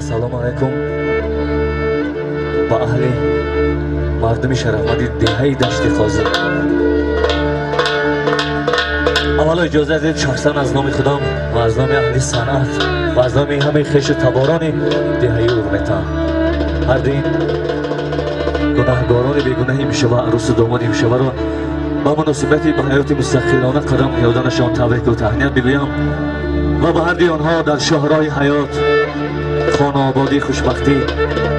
Assalomu alaykum ba ahli mardumi sharafmandi dehai dashti Qozim. Avvalo ijozat bedid shaxsan az nomi xudom va az nomi ahli san'at va az nomi hamه خیش taboroni dehai Urmetan har din گناهکاران بیگناهی میشوه عروس و دامادی میشوه رو با مناسبتی به حیات مستقلانه قدم یادانشان تبریک و تهنیت بگویم و به هر دی آنها در شاهراه حیات خانه آبادی خوشبختی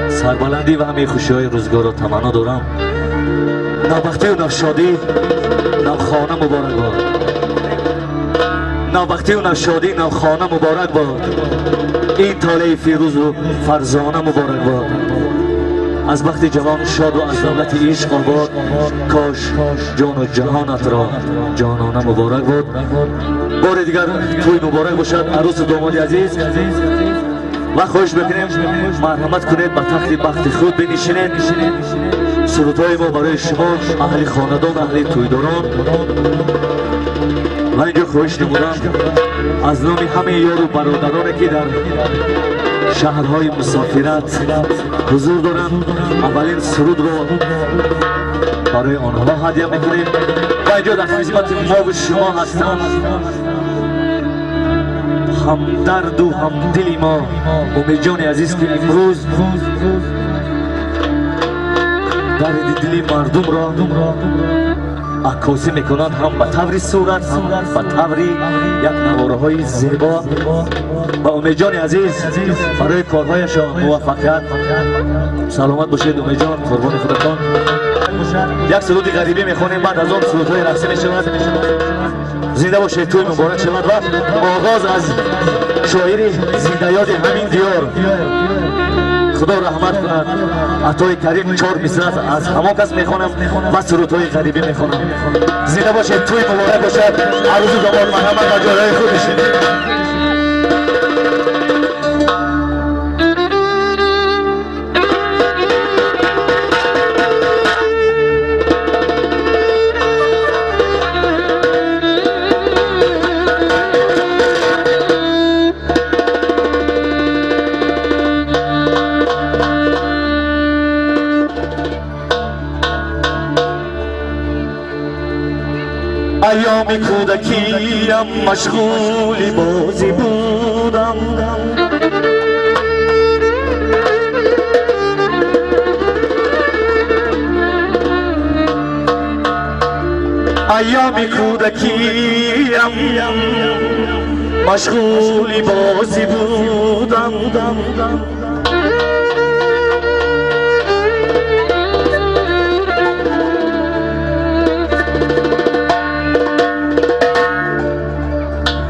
سربلندی و همه خوشی های روزگار را تمنا دارم. نوبختی و نوشادی نوخانه مبارک باد. نوبختی و نوشادی نوخانه مبارک باد. این طالع فیروز و فرزانه مبارک باد. از بخت جوان شاد و از دولت عشق آباد کاش جان و جهانت را جانانه مبارک بود. بار دیگر توی مبارک باشد عروس و داماد عزیز و خواهش بکنیم مرحمت کنید به تخت بخت خود بنشینید. سرودهای ما برای شما اهل خاندان اهل تویداران و اینجا خواهش نمودم از نام همه یار و برادرانی که در شهرهای مسافرت حضور دارن اولین سرود رو برای آنها هدیه میکنیم و اینجا در خدمت ما و شما هستم همدرد و همدلی ما امید جان عزیز که امروز درد دلی مردم را عکاسی میکنند هم به طوری صورت هم به طوری یک نواره های زیبا و امید جان عزیز برای کارهایشان موفقیت سلامت باشید. امید جان قربان خودتان. یک سرود غریبی میخونیم بعد از آن سرودهای رقصی میشود. زنده باشید توی مبارک شود و آغاز از شاعری زنده یاد همین دیار خدا رحمت کند عطای کریم 4 مصرع از همان کس میخونم و سرودهای غریبی میخونم. زنده باشید توی مبارک باشد عروس و داماد مرحمت و جای خودشید. ایام کودکیم مشغول بازی بودم ایام کودکیم مشغول بازی بودم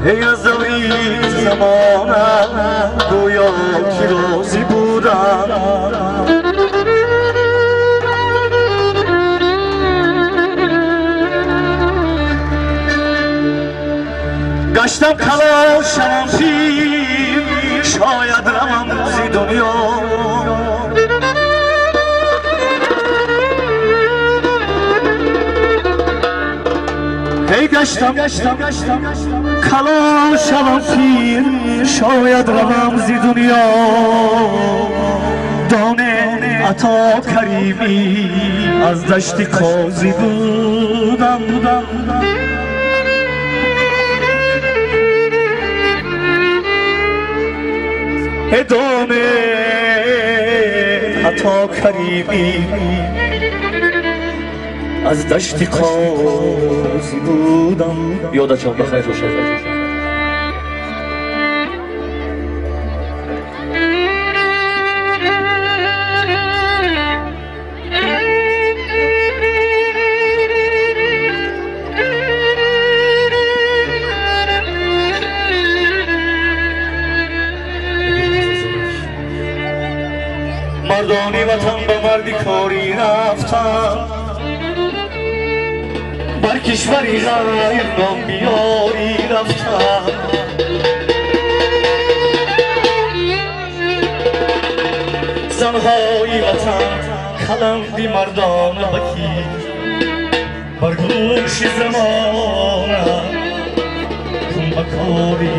ای از این زمانه گویا که راضی بودم گشتم کلاشم پیر شاید روم زی دنیا ای گشتم کلاشم پیر شاید روم زی دنیا دانه عطا کریمی از دشت قاضی بودم دانه عطا کریمی از دشت قاضی بودم. یادتان بخیر باشد. مردانی وطن به مردی کاری رفتم بر کشوری غیر نام بیاری رفتم زنهای وطن کلندی مردان بکی بر گوش زمانه کن بکاری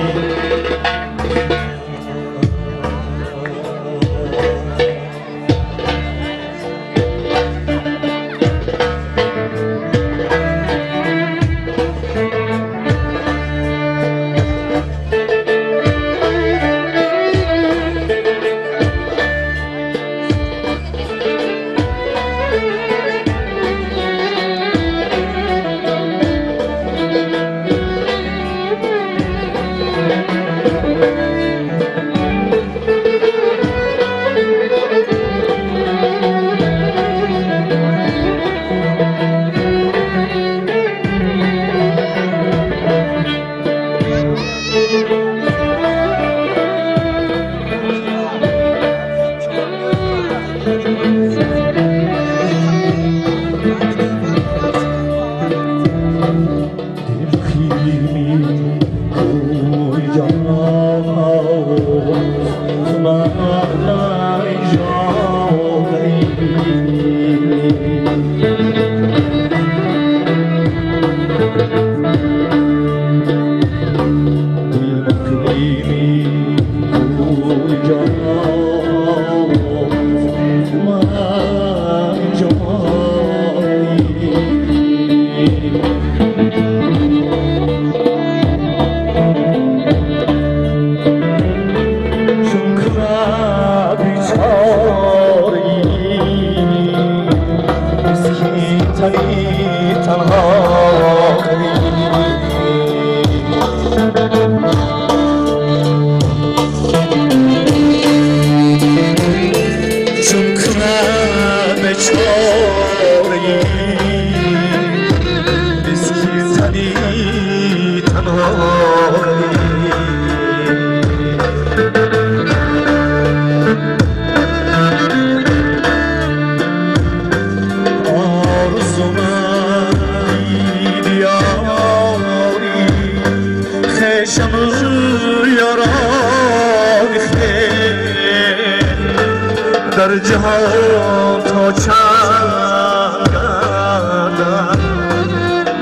در جهان تا چند گردم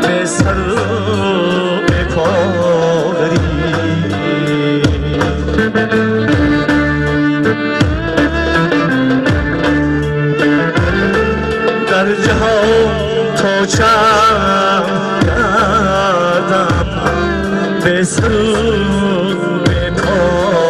به سر به پادری در جهان تا چند گردم به سر به پادری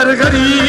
غريبي